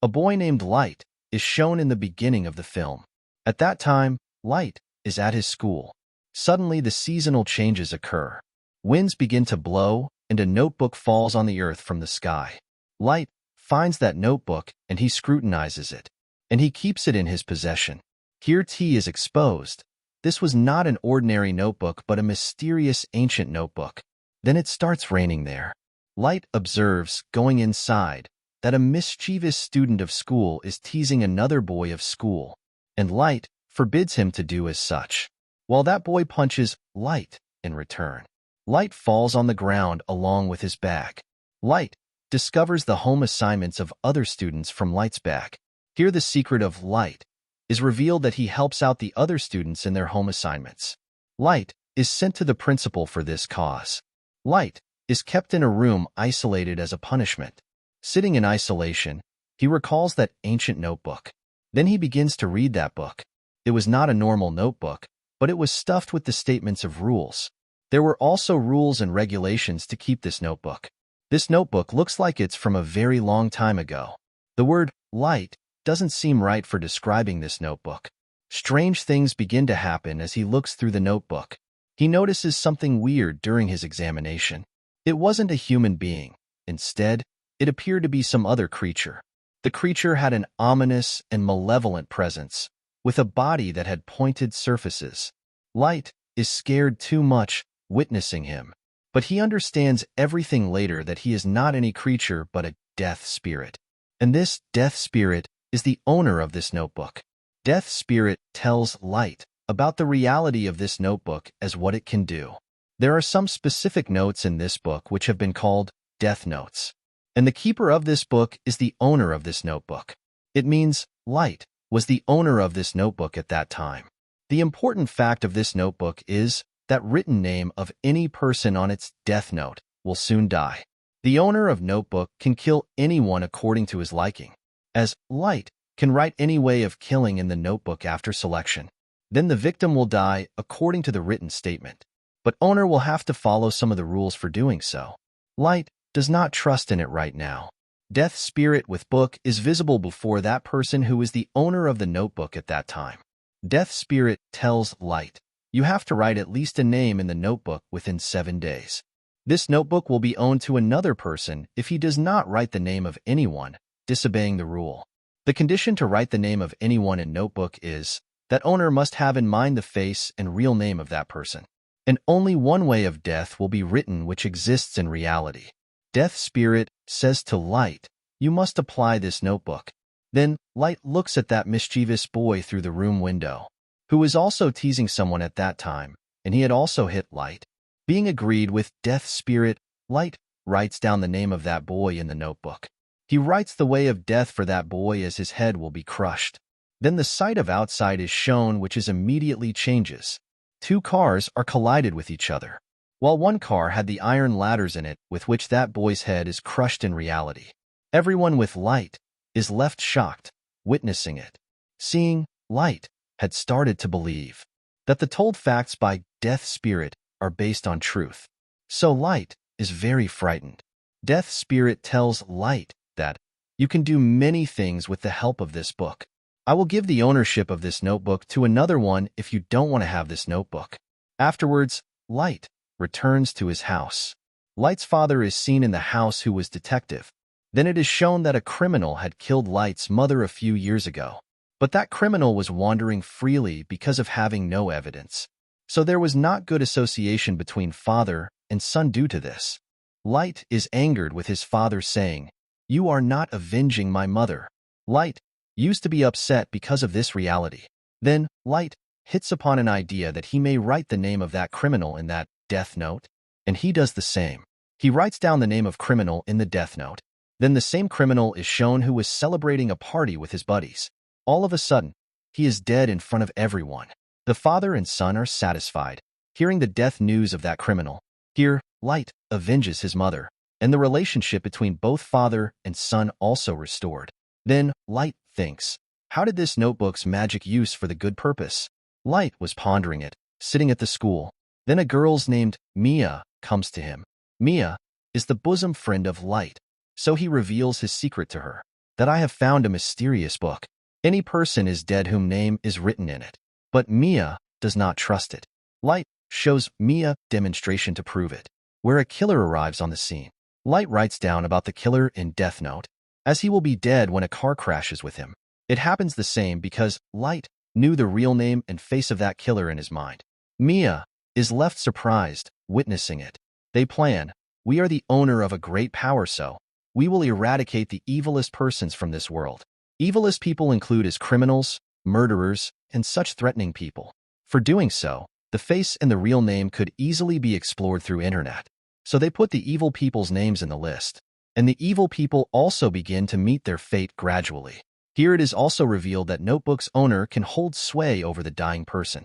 A boy named Light is shown in the beginning of the film. At that time, Light is at his school. Suddenly, the seasonal changes occur. Winds begin to blow, and a notebook falls on the earth from the sky. Light finds that notebook, and he scrutinizes it, and he keeps it in his possession. Here T is exposed. This was not an ordinary notebook, but a mysterious ancient notebook. Then it starts raining there. Light observes, going inside, that a mischievous student of school is teasing another boy of school, and Light forbids him to do as such, while that boy punches Light in return. Light falls on the ground along with his bag. Light discovers the home assignments of other students from Light's bag. Here the secret of Light is revealed, that he helps out the other students in their home assignments. Light is sent to the principal for this cause. Light is kept in a room isolated as a punishment. Sitting in isolation, he recalls that ancient notebook. Then he begins to read that book. It was not a normal notebook, but it was stuffed with the statements of rules. There were also rules and regulations to keep this notebook. This notebook looks like it's from a very long time ago. The word light doesn't seem right for describing this notebook. Strange things begin to happen as he looks through the notebook. He notices something weird during his examination. It wasn't a human being. Instead, it appeared to be some other creature. The creature had an ominous and malevolent presence, with a body that had pointed surfaces. Light is scared too much witnessing him, but he understands everything later, that he is not any creature but a death spirit. And this death spirit is the owner of this notebook. Death spirit tells Light about the reality of this notebook as what it can do. There are some specific notes in this book which have been called death notes, and the keeper of this book is the owner of this notebook. It means Light was the owner of this notebook at that time. The important fact of this notebook is that written name of any person on its death note will soon die. The owner of notebook can kill anyone according to his liking, as Light can write any way of killing in the notebook after selection. Then the victim will die according to the written statement, but owner will have to follow some of the rules for doing so. Light does not trust in it right now. Death spirit with book is visible before that person who is the owner of the notebook at that time. Death spirit tells Light, you have to write at least a name in the notebook within 7 days. This notebook will be owned to another person if he does not write the name of anyone, disobeying the rule. The condition to write the name of anyone in notebook is that owner must have in mind the face and real name of that person. And only one way of death will be written which exists in reality. Death spirit says to Light, you must apply this notebook. Then Light looks at that mischievous boy through the room window, who was also teasing someone at that time, and he had also hit Light. Being agreed with Death spirit, Light writes down the name of that boy in the notebook. He writes the way of death for that boy as his head will be crushed. Then the sight of outside is shown, which is immediately changes. 2 cars are collided with each other, while one car had the iron ladders in it with which that boy's head is crushed in reality. Everyone with Light is left shocked, witnessing it. Seeing Light had started to believe that the told facts by Death spirit are based on truth. So Light is very frightened. Death spirit tells Light that you can do many things with the help of this book. I will give the ownership of this notebook to another one if you don't want to have this notebook. Afterwards, Light returns to his house. Light's father is seen in the house, who was detective. Then it is shown that a criminal had killed Light's mother a few years ago. But that criminal was wandering freely because of having no evidence. So there was not good association between father and son due to this. Light is angered with his father, saying, you are not avenging my mother. Light used to be upset because of this reality. Then Light hits upon an idea that he may write the name of that criminal in that death note, and he does the same. He writes down the name of criminal in the death note. Then the same criminal is shown, who was celebrating a party with his buddies. All of a sudden, he is dead in front of everyone. The father and son are satisfied, hearing the death news of that criminal. Here, Light avenges his mother, and the relationship between both father and son also restored. Then Light thinks, how did this notebook's magic use for the good purpose? Light was pondering it, sitting at the school. Then a girl named Mia comes to him. Mia is the bosom friend of Light, so he reveals his secret to her. that I have found a mysterious book. Any person is dead whom name is written in it. But Mia does not trust it. Light shows Mia demonstration to prove it, where a killer arrives on the scene. Light writes down about the killer in Death Note, as he will be dead when a car crashes with him. It happens the same because Light knew the real name and face of that killer in his mind. Mia is left surprised, witnessing it. They plan, we are the owner of a great power, so we will eradicate the evilest persons from this world. Evilest people include as criminals, murderers, and such threatening people. For doing so, the face and the real name could easily be explored through internet. So they put the evil people's names in the list. And the evil people also begin to meet their fate gradually. Here it is also revealed that Notebook's owner can hold sway over the dying person.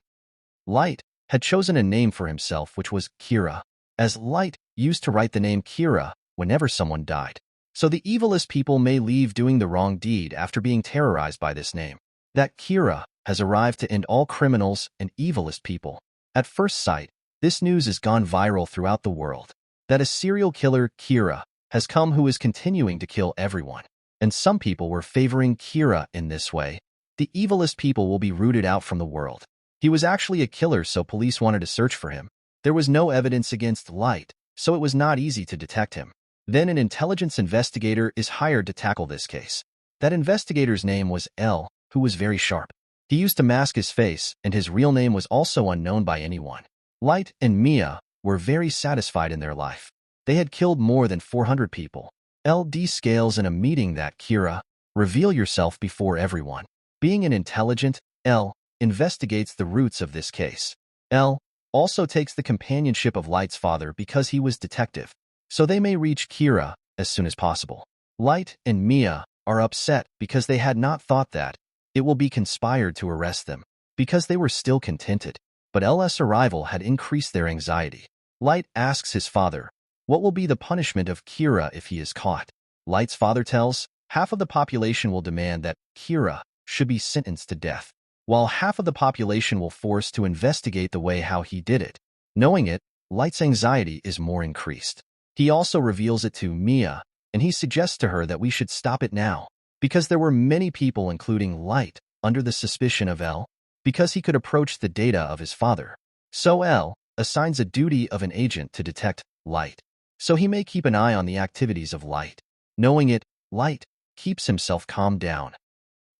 Light had chosen a name for himself which was Kira, as Light used to write the name Kira whenever someone died. So the evilest people may leave doing the wrong deed after being terrorized by this name. That Kira has arrived to end all criminals and evilest people. At first sight, this news has gone viral throughout the world, that a serial killer, Kira, has come who is continuing to kill everyone. And some people were favoring Kira in this way. The evilest people will be rooted out from the world. He was actually a killer, so police wanted to search for him. There was no evidence against Light, so it was not easy to detect him. Then an intelligence investigator is hired to tackle this case. That investigator's name was L, who was very sharp. He used to mask his face, and his real name was also unknown by anyone. Light and Mia were very satisfied in their life. They had killed more than 400 people. LD scales in a meeting that Kira, reveal yourself before everyone. Being an intelligent, L investigates the roots of this case. L also takes the companionship of Light's father because he was detective, so they may reach Kira as soon as possible. Light and Mia are upset because they had not thought that it will be conspired to arrest them, because they were still contented. But L's arrival had increased their anxiety. Light asks his father, what will be the punishment of Kira if he is caught? Light's father tells, half of the population will demand that Kira should be sentenced to death, while half of the population will force to investigate the way how he did it. Knowing it, Light's anxiety is more increased. He also reveals it to Mia, and he suggests to her that we should stop it now, because there were many people, including Light, under the suspicion of L, because he could approach the data of his father. So L assigns a duty of an agent to detect Light, so he may keep an eye on the activities of Light. Knowing it, Light keeps himself calmed down.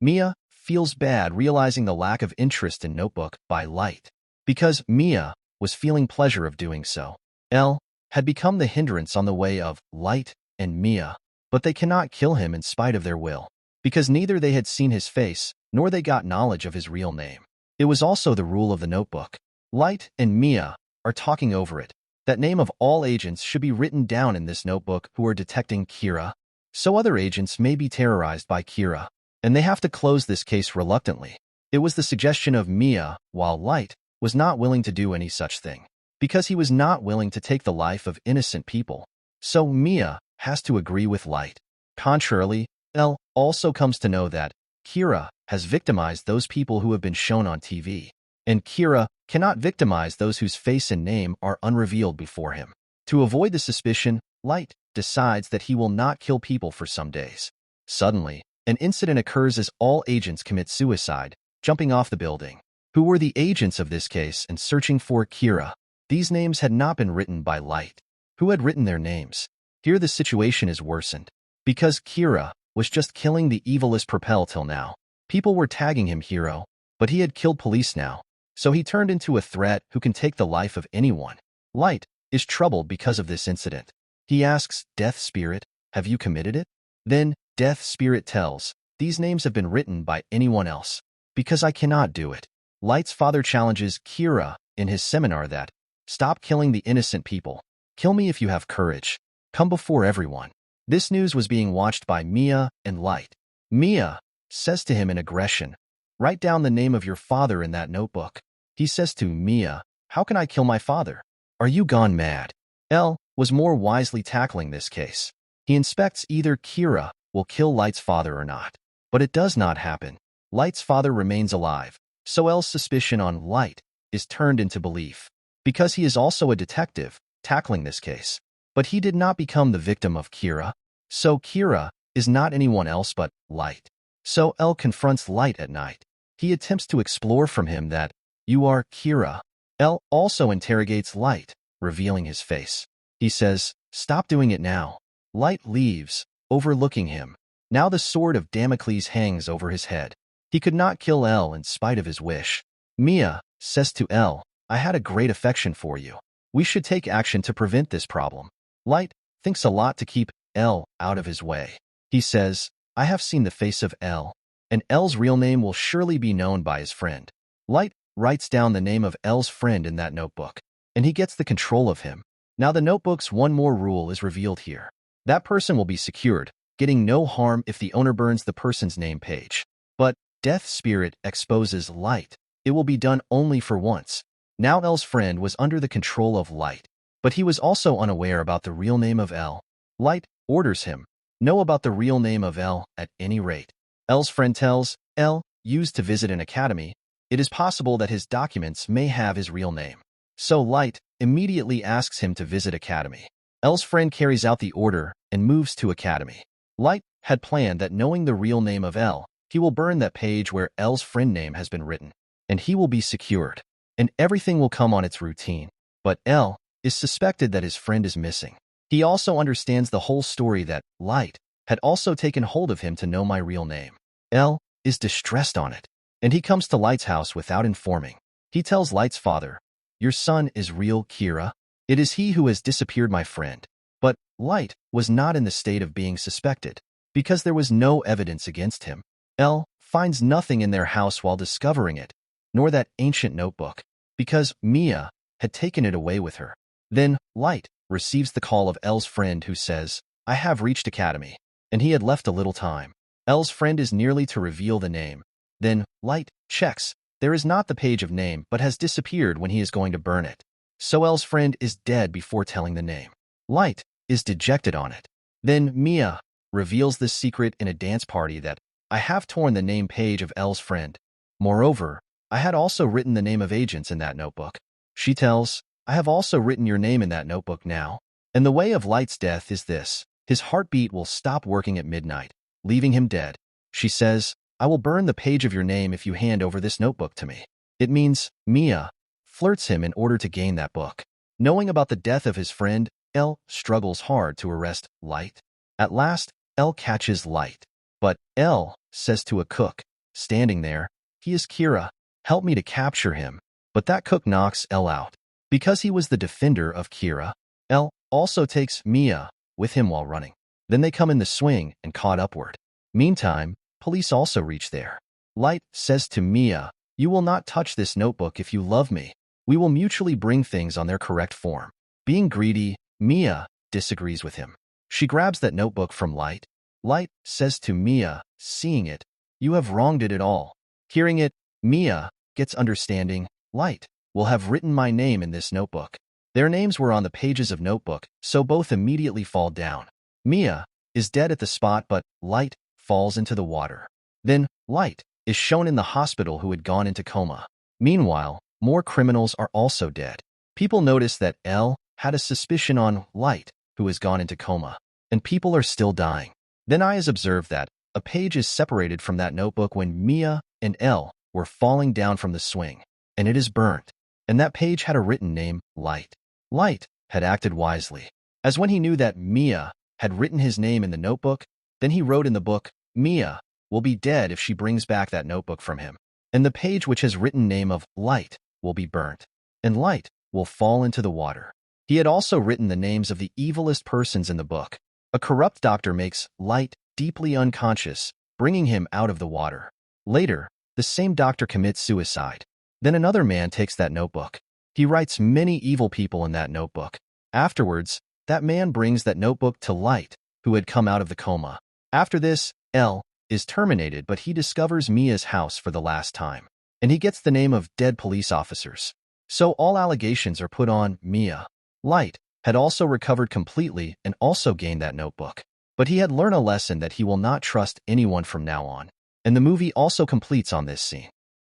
Mia feels bad realizing the lack of interest in Notebook by Light, because Mia was feeling pleasure of doing so. L had become the hindrance on the way of Light and Mia, but they cannot kill him in spite of their will, because neither they had seen his face, nor they got knowledge of his real name. It was also the rule of the Notebook. Light and Mia are talking over it. That name of all agents should be written down in this notebook who are detecting Kira, so other agents may be terrorized by Kira, and they have to close this case reluctantly. It was the suggestion of Mia, while Light was not willing to do any such thing, because he was not willing to take the life of innocent people. So Mia has to agree with Light. Contrarily, L also comes to know that Kira has victimized those people who have been shown on TV, and Kira cannot victimize those whose face and name are unrevealed before him. To avoid the suspicion, Light decides that he will not kill people for some days. Suddenly, an incident occurs as all agents commit suicide, jumping off the building. Who were the agents of this case and searching for Kira? These names had not been written by Light. Who had written their names? Here the situation is worsened, because Kira was just killing the evilest Propel till now. People were tagging him hero, but he had killed police now. So he turned into a threat who can take the life of anyone. Light is troubled because of this incident. He asks, Death Spirit, have you committed it? Then Death Spirit tells, these names have been written by anyone else, because I cannot do it. Light's father challenges Kira in his seminar that, stop killing the innocent people. Kill me if you have courage. Come before everyone. This news was being watched by Mia and Light. Mia says to him in aggression, write down the name of your father in that notebook. He says to Mia, how can I kill my father? Are you gone mad? L was more wisely tackling this case. He inspects either Kira will kill Light's father or not. But it does not happen. Light's father remains alive, so L's suspicion on Light is turned into belief, because he is also a detective tackling this case. But he did not become the victim of Kira, so Kira is not anyone else but Light. So L confronts Light at night. He attempts to explore from him that, "You are Kira." L also interrogates Light, revealing his face. He says, "Stop doing it now." Light leaves, overlooking him. Now the sword of Damocles hangs over his head. He could not kill L in spite of his wish. Mia says to L, "I had a great affection for you. We should take action to prevent this problem." Light thinks a lot to keep L out of his way. He says, "I have seen the face of L, and L's real name will surely be known by his friend." Light writes down the name of L's friend in that notebook, and he gets the control of him. Now the notebook's one more rule is revealed here. That person will be secured, getting no harm if the owner burns the person's name page. But Death Spirit exposes Light. It will be done only for once. Now L's friend was under the control of Light, but he was also unaware about the real name of L. Light orders him, "Know about the real name of L at any rate." L's friend tells L, used to visit an academy, it is possible that his documents may have his real name. So Light immediately asks him to visit academy. L's friend carries out the order and moves to academy. Light had planned that knowing the real name of L, he will burn that page where L's friend name has been written, and he will be secured, and everything will come on its routine. But L is suspected that his friend is missing. He also understands the whole story that Light had also taken hold of him to know my real name. L is distressed on it, and he comes to Light's house without informing. He tells Light's father, "Your son is real Kira. It is he who has disappeared my friend." But Light was not in the state of being suspected, because there was no evidence against him. L finds nothing in their house while discovering it, nor that ancient notebook, because Mia had taken it away with her. Then Light receives the call of L's friend who says, "I have reached academy," and he had left a little time. L's friend is nearly to reveal the name. Then Light checks. There is not the page of name, but has disappeared when he is going to burn it. So L's friend is dead before telling the name. Light is dejected on it. Then Mia reveals this secret in a dance party that, "I have torn the name page of L's friend. Moreover, I had also written the name of agents in that notebook." She tells, "I have also written your name in that notebook now. And the way of Light's death is this. His heartbeat will stop working at midnight, leaving him dead." She says, "I will burn the page of your name if you hand over this notebook to me." It means Mia flirts him in order to gain that book. Knowing about the death of his friend, L struggles hard to arrest Light. At last, L catches Light. But L says to a cook, standing there, "He is Kira. Help me to capture him." But that cook knocks L out. Because he was the defender of Kira, L also takes Mia with him while running. Then they come in the swing and caught upward. Meantime, police also reach there. Light says to Mia, "You will not touch this notebook if you love me. We will mutually bring things on their correct form." Being greedy, Mia disagrees with him. She grabs that notebook from Light. Light says to Mia, seeing it, "You have wronged it at all." Hearing it, Mia gets understanding. Light will have written my name in this notebook. Their names were on the pages of notebook, so both immediately fall down. Mia is dead at the spot, but Light falls into the water. Then Light is shown in the hospital who had gone into coma. Meanwhile, more criminals are also dead. People notice that L had a suspicion on Light, who has gone into coma, and people are still dying. Then I has observed that a page is separated from that notebook when Mia and L were falling down from the swing, and it is burnt. And that page had a written name, Light. Light had acted wisely, as when he knew that Mia had written his name in the notebook, then he wrote in the book, "Mia will be dead if she brings back that notebook from him. And the page which has written name of Light will be burnt, and Light will fall into the water." He had also written the names of the evilest persons in the book. A corrupt doctor makes Light deeply unconscious, bringing him out of the water. Later, the same doctor commits suicide. Then another man takes that notebook. He writes many evil people in that notebook. Afterwards, that man brings that notebook to Light, who had come out of the coma. After this, L is terminated, but he discovers Mia's house for the last time, and he gets the name of dead police officers. So all allegations are put on Mia. Light had also recovered completely and also gained that notebook. But he had learned a lesson that he will not trust anyone from now on. And the movie also completes on this scene.